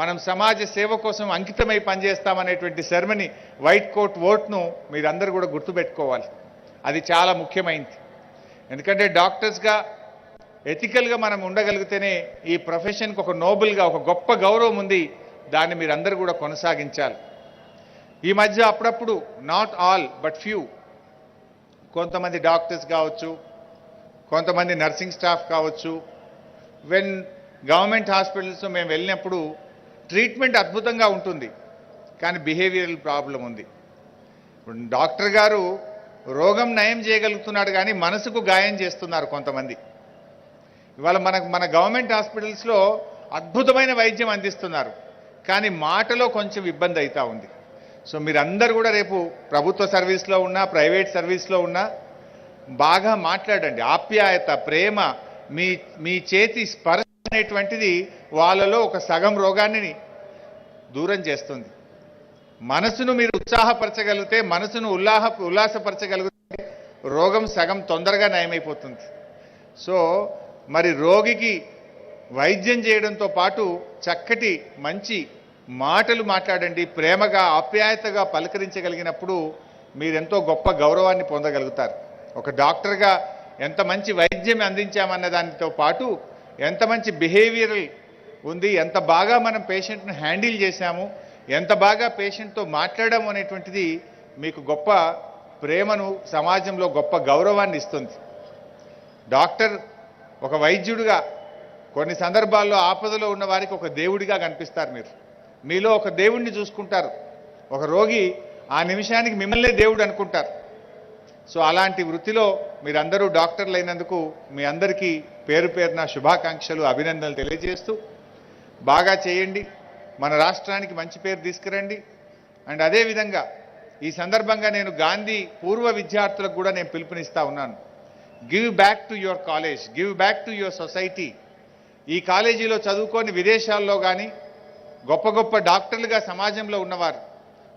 మనం సమాజ సేవ కోసం అంకితమై పనిచేస్తామనేటువంటి సెరమనీ వైట్ కోట్ ఓట్ను మీరందరూ కూడా గుర్తుపెట్టుకోవాలి. అది చాలా ముఖ్యమైనది. ఎందుకంటే డాక్టర్స్గా ఎథికల్గా మనం ఉండగలిగితేనే ఈ ప్రొఫెషన్కి ఒక నోబెల్గా, ఒక గొప్ప గౌరవం ఉంది. దాన్ని మీరందరూ కూడా కొనసాగించాలి. ఈ మధ్య అప్పుడప్పుడు, నాట్ ఆల్ బట్ ఫ్యూ, కొంతమంది డాక్టర్స్ కావచ్చు, కొంతమంది నర్సింగ్ స్టాఫ్ కావచ్చు, వెన్ గవర్నమెంట్ హాస్పిటల్స్లో మేము వెళ్ళినప్పుడు ట్రీట్మెంట్ అద్భుతంగా ఉంటుంది, కానీ బిహేవియరల్ ప్రాబ్లం ఉంది. ఇప్పుడు డాక్టర్ గారు రోగం నయం చేయగలుగుతున్నాడు కానీ మనసుకు గాయం చేస్తున్నారు కొంతమంది. ఇవాళ మన గవర్నమెంట్ హాస్పిటల్స్లో అద్భుతమైన వైద్యం అందిస్తున్నారు, కానీ మాటలో కొంచెం ఇబ్బంది అవుతూ ఉంది. సో మీరందరూ కూడా రేపు ప్రభుత్వ సర్వీస్లో ఉన్నా, ప్రైవేట్ సర్వీస్లో ఉన్నా బాగా మాట్లాడండి. ఆప్యాయత, ప్రేమ, మీ చేతి స్పర్శ అనేటువంటిది వాళ్ళలో ఒక సగం రోగాన్ని దూరం చేస్తుంది. మనసును మీరు ఉత్సాహపరచగలిగితే, మనసును ఉల్లాసపరచగలిగితే రోగం సగం తొందరగా నయమైపోతుంది. సో మరి రోగికి వైద్యం చేయడంతో పాటు చక్కటి మంచి మాటలు మాట్లాడండి. ప్రేమగా, ఆప్యాయతగా పలకరించగలిగినప్పుడు మీరెంతో గొప్ప గౌరవాన్ని పొందగలుగుతారు. ఒక డాక్టర్గా ఎంత మంచి వైద్యం అందించామన్న దానితో పాటు ఎంత మంచి బిహేవియరల్ ఉంది, ఎంత బాగా మనం పేషెంట్ను హ్యాండిల్ చేశాము, ఎంత బాగా పేషెంట్తో మాట్లాడాము అనేటువంటిది మీకు గొప్ప ప్రేమను, సమాజంలో గొప్ప గౌరవాన్ని ఇస్తుంది. డాక్టర్ ఒక వైద్యుడిగా కొన్ని సందర్భాల్లో ఆపదలో ఉన్న వారికి ఒక దేవుడిగా కనిపిస్తారు. మీలో ఒక దేవుణ్ణి చూసుకుంటారు. ఒక రోగి ఆ నిమిషానికి మిమ్మల్నే దేవుడు అనుకుంటారు. సో అలాంటి వృత్తిలో మీరందరూ డాక్టర్లు అయినందుకు మీ అందరికీ పేరు పేరున శుభాకాంక్షలు, అభినందనలు తెలియజేస్తూ బాగా చేయండి, మన రాష్ట్రానికి మంచి పేరు తీసుకురండి. అండ్ అదేవిధంగా ఈ సందర్భంగా నేను గాంధీ పూర్వ విద్యార్థులకు కూడా నేను పిలుపునిస్తా ఉన్నాను. Give back to your college, give back to your society. ఈ కాలేజీలో చదువుకొని విదేశాల్లో కానీ గొప్ప గొప్ప డాక్టర్లుగా సమాజంలో ఉన్నవారు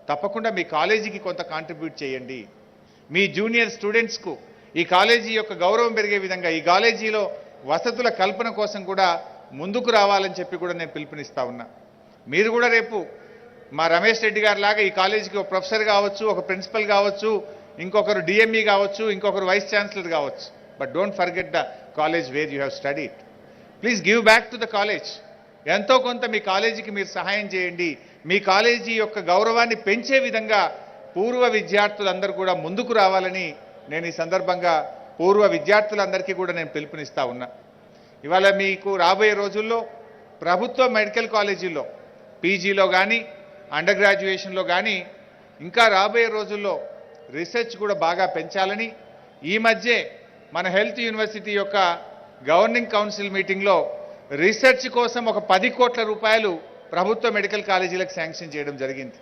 తప్పకుండా మీ కాలేజీకి కొంత కాంట్రిబ్యూట్ చేయండి. మీ జూనియర్ స్టూడెంట్స్కు ఈ కాలేజీ యొక్క గౌరవం పెరిగే విధంగా ఈ కాలేజీలో వసతుల కల్పన కోసం కూడా ముందుకు రావాలని చెప్పి కూడా నేను పిలుపునిస్తా ఉన్నా. మీరు కూడా రేపు మా రమేష్ రెడ్డి గారి లాగా ఈ కాలేజీకి ఒక ప్రొఫెసర్ కావచ్చు, ఒక ప్రిన్సిపల్ కావచ్చు, ఇంకొకరు డిఎంఈ కావచ్చు, ఇంకొకరు వైస్ ఛాన్సలర్ కావచ్చు. But don't forget the college where you have studied. Please give back to the college. ఎంతో కొంత మీ కాలేజీకి మీరు సహాయం చేయండి. మీ కాలేజీ యొక్క గౌరవాన్ని పెంచే విధంగా పూర్వ విద్యార్థులందరూ కూడా ముందుకు రావాలని నేను ఈ సందర్భంగా పూర్వ విద్యార్థులందరికీ కూడా నేను పిలుపునిస్తా ఉన్నా. ఇవాళ మీకు రాబోయే రోజుల్లో ప్రభుత్వ మెడికల్ కాలేజీల్లో పీజీలో కానీ అండర్ గ్రాడ్యుయేషన్లో కానీ ఇంకా రాబోయే రోజుల్లో రీసెర్చ్ కూడా బాగా పెంచాలని ఈ మధ్య మన హెల్త్ యూనివర్సిటీ యొక్క గవర్నింగ్ కౌన్సిల్ మీటింగ్లో రీసెర్చ్ కోసం ఒక 10 కోట్ల రూపాయలు ప్రభుత్వ మెడికల్ కాలేజీలకు శాంక్షన్ చేయడం జరిగింది.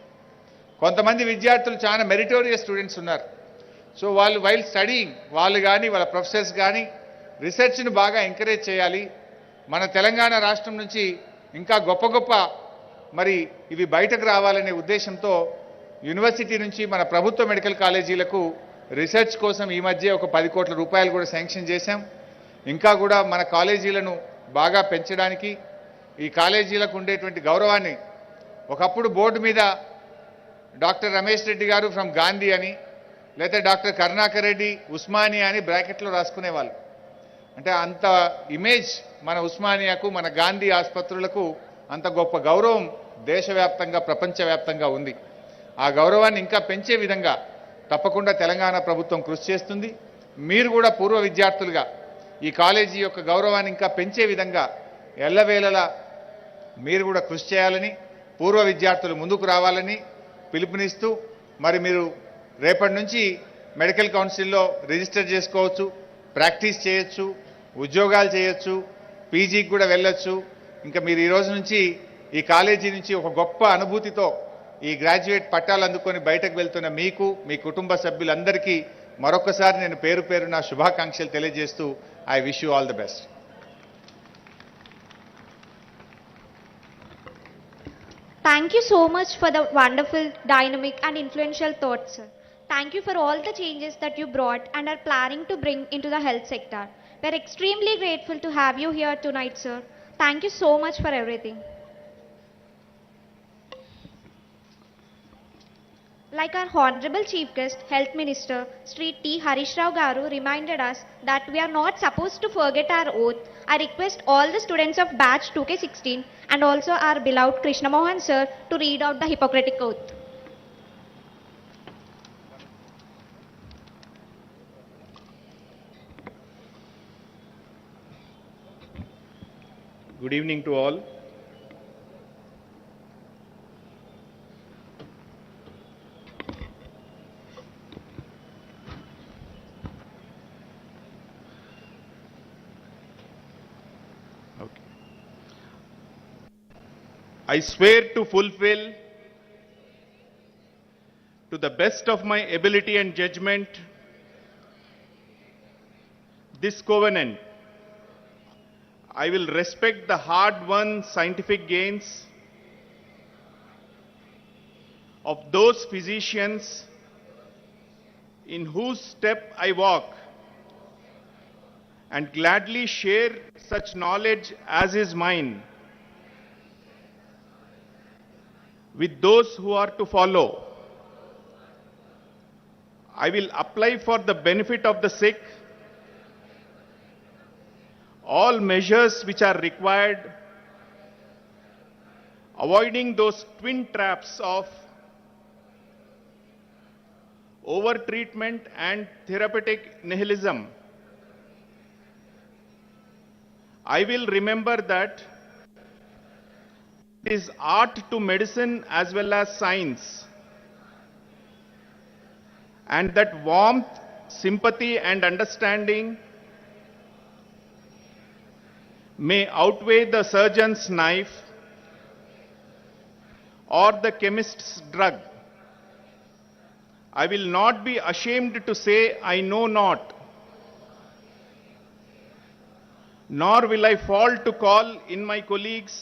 కొంతమంది విద్యార్థులు చాలా మెరిటోరియస్ స్టూడెంట్స్ ఉన్నారు. సో వాళ్ళు వైల్ స్టడీయింగ్ వాళ్ళు కానీ వాళ్ళ ప్రొఫెసర్స్ కానీ రీసెర్చ్ను బాగా ఎంకరేజ్ చేయాలి. మన తెలంగాణ రాష్ట్రం నుంచి ఇంకా గొప్ప గొప్ప మరి ఇవి బయటకు రావాలనే ఉద్దేశంతో యూనివర్సిటీ నుంచి మన ప్రభుత్వ మెడికల్ కాలేజీలకు రీసెర్చ్ కోసం ఈ మధ్య ఒక 10 కోట్ల రూపాయలు కూడా శాంక్షన్ చేశాం. ఇంకా కూడా మన కాలేజీలను బాగా పెంచడానికి ఈ కాలేజీలకు ఉండేటువంటి గౌరవాన్ని ఒకప్పుడు బోర్డు మీద డాక్టర్ రమేష్ రెడ్డి గారు ఫ్రమ్ గాంధీ అని లేకపోతే డాక్టర్ కరుణాకర్ రెడ్డి ఉస్మానియా అని బ్రాకెట్లో రాసుకునేవాళ్ళు. అంటే అంత ఇమేజ్ మన ఉస్మానియాకు, మన గాంధీ ఆసుపత్రులకు అంత గొప్ప గౌరవం దేశవ్యాప్తంగా, ప్రపంచవ్యాప్తంగా ఉంది. ఆ గౌరవాన్ని ఇంకా పెంచే విధంగా తప్పకుండా తెలంగాణ ప్రభుత్వం కృషి చేస్తుంది. మీరు కూడా పూర్వ విద్యార్థులుగా ఈ కాలేజీ యొక్క గౌరవాన్ని ఇంకా పెంచే విధంగా ఎల్లవేళలా మీరు కూడా కృషి చేయాలని, పూర్వ విద్యార్థులు ముందుకు రావాలని పిలుపునిస్తూ మరి మీరు రేపటి నుంచి మెడికల్ కౌన్సిల్లో రిజిస్టర్ చేసుకోవచ్చు, ప్రాక్టీస్ చేయొచ్చు, ఉద్యోగాలు చేయొచ్చు, పీజీకి కూడా వెళ్ళొచ్చు. ఇంకా మీరు ఈ రోజు నుంచి ఈ కాలేజీ నుంచి ఒక గొప్ప అనుభూతితో ఈ గ్రాడ్యుయేట్ పట్టాలు అందుకొని బయటకు వెళ్తున్న మీకు, మీ కుటుంబ సభ్యులందరికీ మరొకసారి నేను పేరు పేరున శుభాకాంక్షలు తెలియజేస్తూ I wish you all the best. Thank you so much for the wonderful, dynamic and influential thoughts, sir. Thank you for all the changes that you brought and are planning to bring into the health sector. We are extremely grateful to have you here tonight, sir. Thank you so much for everything. Like our Honorable Chief Guest, Health Minister, Sri T. Harish Rao Garu reminded us that we are not supposed to forget our oath. I request all the students of batch 2K16 and also our beloved Krishna Mohan sir to read out the Hippocratic Oath. Good evening to all. I swear to fulfill to the best of my ability and judgment this covenant. I will respect the hard-won scientific gains of those physicians in whose step I walk and gladly share such knowledge as is mine with those who are to follow. I will apply for the benefit of the sick all measures which are required, avoiding those twin traps of over-treatment and therapeutic nihilism. I will remember that it is art to medicine as well as science, and that warmth, sympathy and understanding may outweigh the surgeon's knife or the chemist's drug. I will not be ashamed to say I know not, nor will I fall to call in my colleagues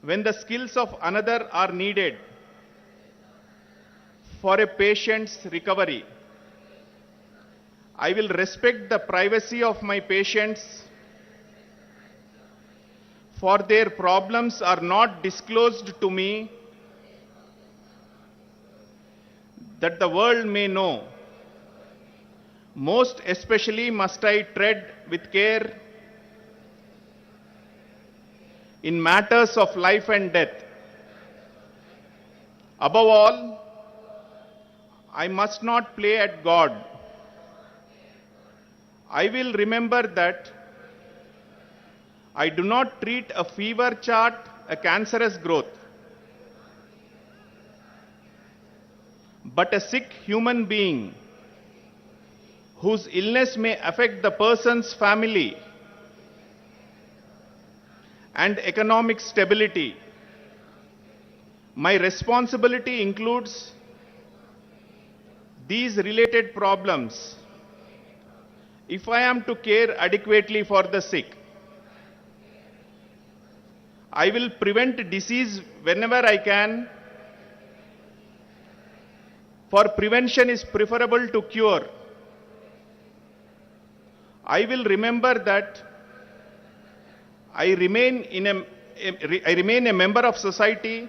when the skills of another are needed for a patient's recovery. I will respect the privacy of my patients, for their problems are not disclosed to me, that the world may know. Most especially must I tread with care in matters of life and death. Above all, I must not play at God. I will remember that I do not treat a fever chart a cancerous growth, but a sick human being whose illness may affect the person's family and economic stability. My responsibility includes these related problems if I am to care adequately for the sick. I will prevent disease whenever I can, for prevention is preferable to cure. I will remember that I remain a member of society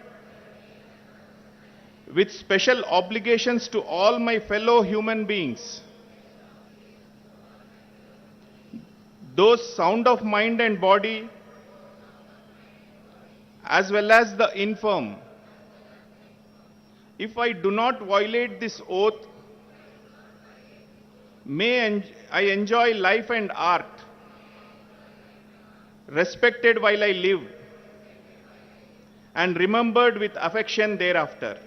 with special obligations to all my fellow human beings, those sound of mind and body, as well as the infirm. If I do not violate this oath, may I enjoy life and art, respected while I live, and remembered with affection thereafter.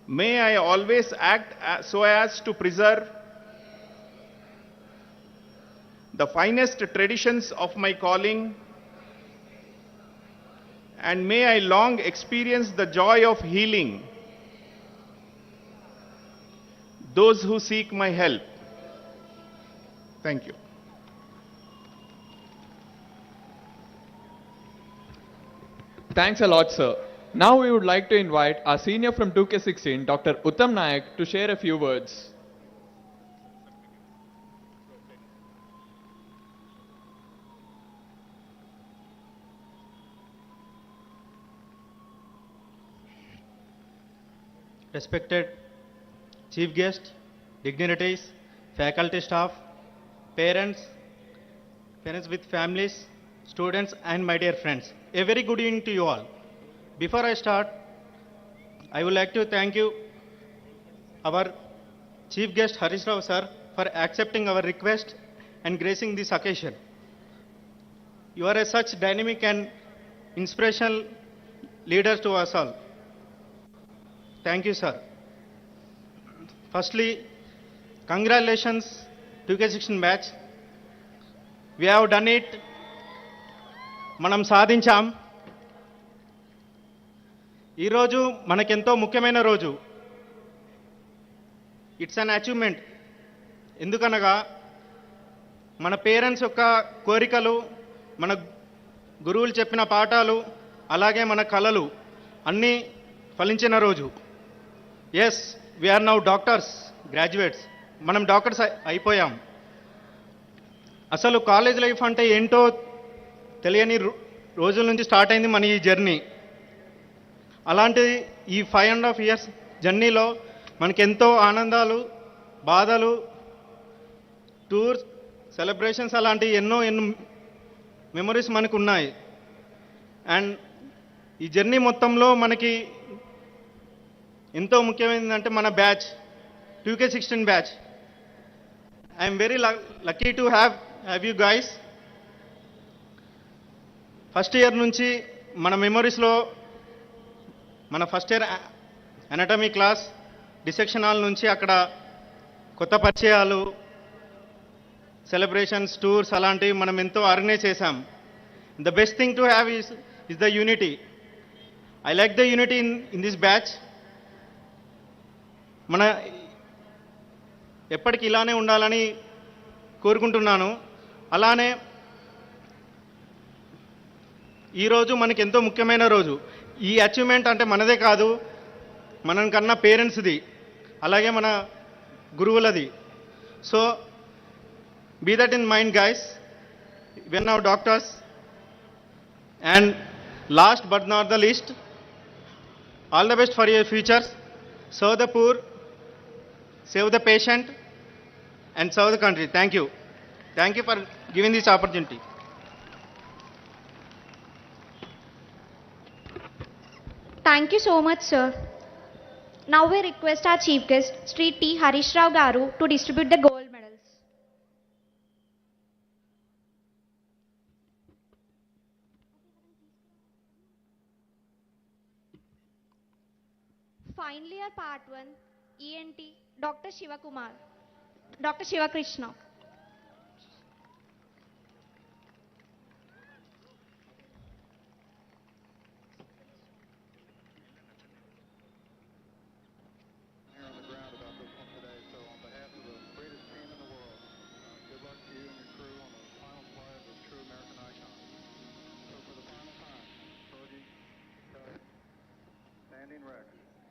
May I always act so as to preserve the finest traditions of my calling, and may I long experience the joy of healing those who seek my help. Thank you. Thanks a lot, sir. Now we would like to invite our senior from 2K16, Dr. Uttam Nayak, to share a few words. Respected chief guest, dignitaries, faculty staff, parents with families, students and my dear friends. A very good evening to you all. Before I start, I would like to thank you, our chief guest Harish sir, for accepting our request and gracing this occasion. You are such dynamic and inspirational leaders to us all. Thank you, sir. Firstly, congratulations 2K16 batch. We have done it. మనం సాధించాం. ఈరోజు మనకెంతో ముఖ్యమైన రోజు. It's an achievement. ఎందుకనగా మన parents యొక్క కోరికలు, మన గురువులు చెప్పిన పాఠాలు, అలాగే మన కలలు అన్నీ ఫలించిన రోజు. Yes, we're now doctors, graduates. మనం డాక్టర్స్ అయిపోయాం. అసలు కాలేజ్ లైఫ్ అంటే ఏంటో తెలియని రోజుల నుంచి స్టార్ట్ అయింది మన ఈ జర్నీ. అలాంటిది ఈ 5.5 years జర్నీలో మనకెంతో ఆనందాలు, బాధలు, టూర్స్, సెలబ్రేషన్స్ అలాంటి ఎన్నో మెమరీస్ మనకు ఉన్నాయి. అండ్ ఈ జర్నీ మొత్తంలో మనకి ఎంతో ముఖ్యమైనదంటే మన batch 2K16 batch. I'm very lucky to have you guys. First year నుంచి మన మెమరీస్లో మన first year anatomy class dissection hall నుంచి అక్కడ కొత్త పరిచయాలు, సెలబ్రేషన్స్, టూర్స్ అలాంటివి మనం ఎంతో ఆర్గనైజ్ చేశాం. The best thing to have is the unity. I like the unity in this batch. మన ఎప్పటికీ ఇలానే ఉండాలని కోరుకుంటున్నాను. అలానే ఈరోజు మనకి ఎంతో ముఖ్యమైన రోజు. ఈ అచీవ్మెంట్ అంటే మనదే కాదు, మనం కన్నా పేరెంట్స్ది, అలాగే మన గురువులది. So be that in mind, guys. We are now doctors. And last but not the least, all the best for your futures. Serve the poor, save the patient, and serve the country. Thank you. Thank you for giving this opportunity. Thank you so much, sir. Now we request our chief guest, Sri T. Harish Rao Garu, to distribute the gold medals. Final year part 1, ENT, Dr. Shivakumar, Dr. Shivakrishna.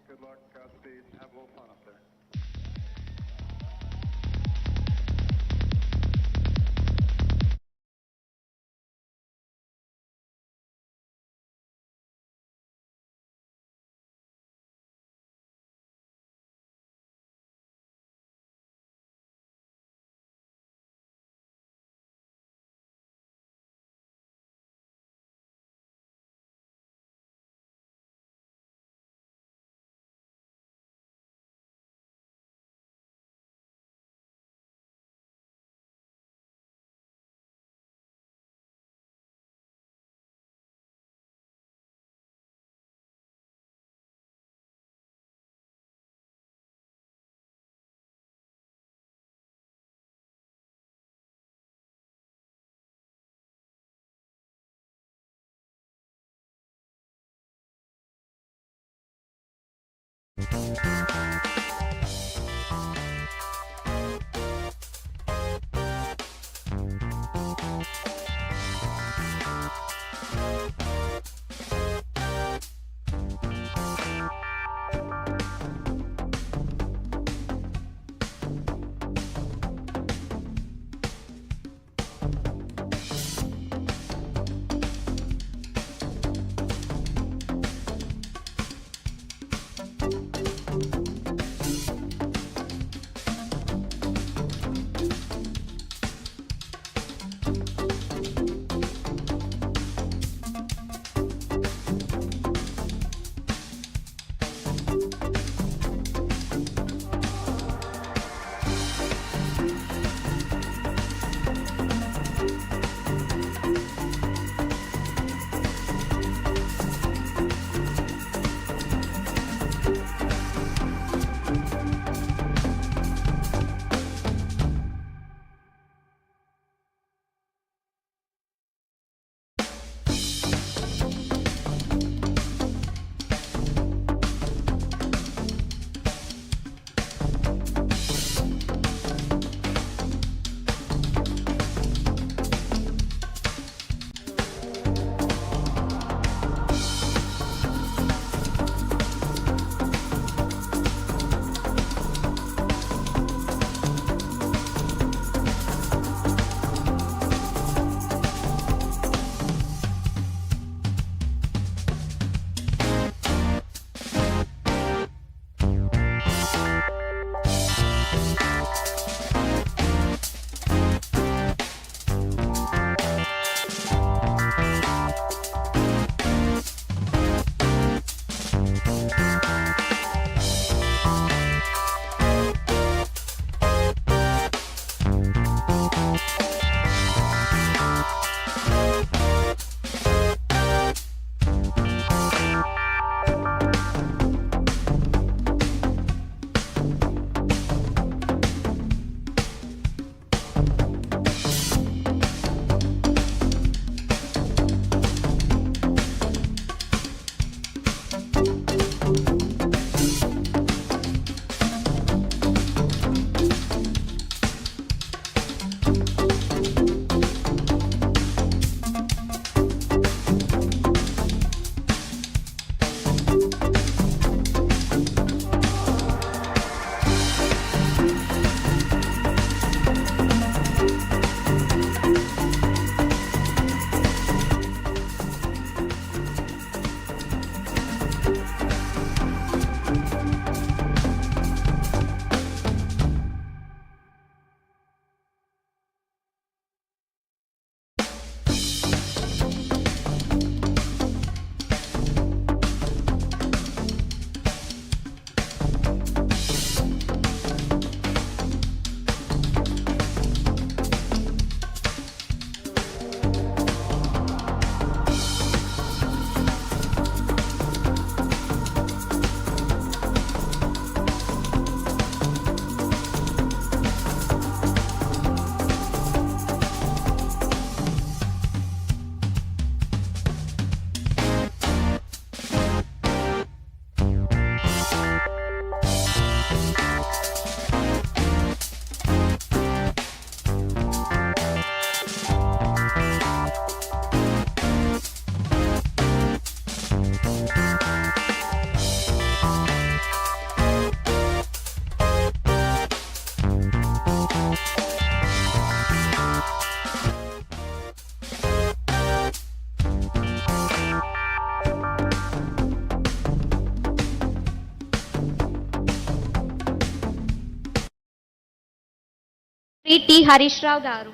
Good luck, Godspeed, have a little fun up there. T. Harish Rao garu.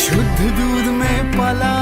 शुद्ध दूध में पला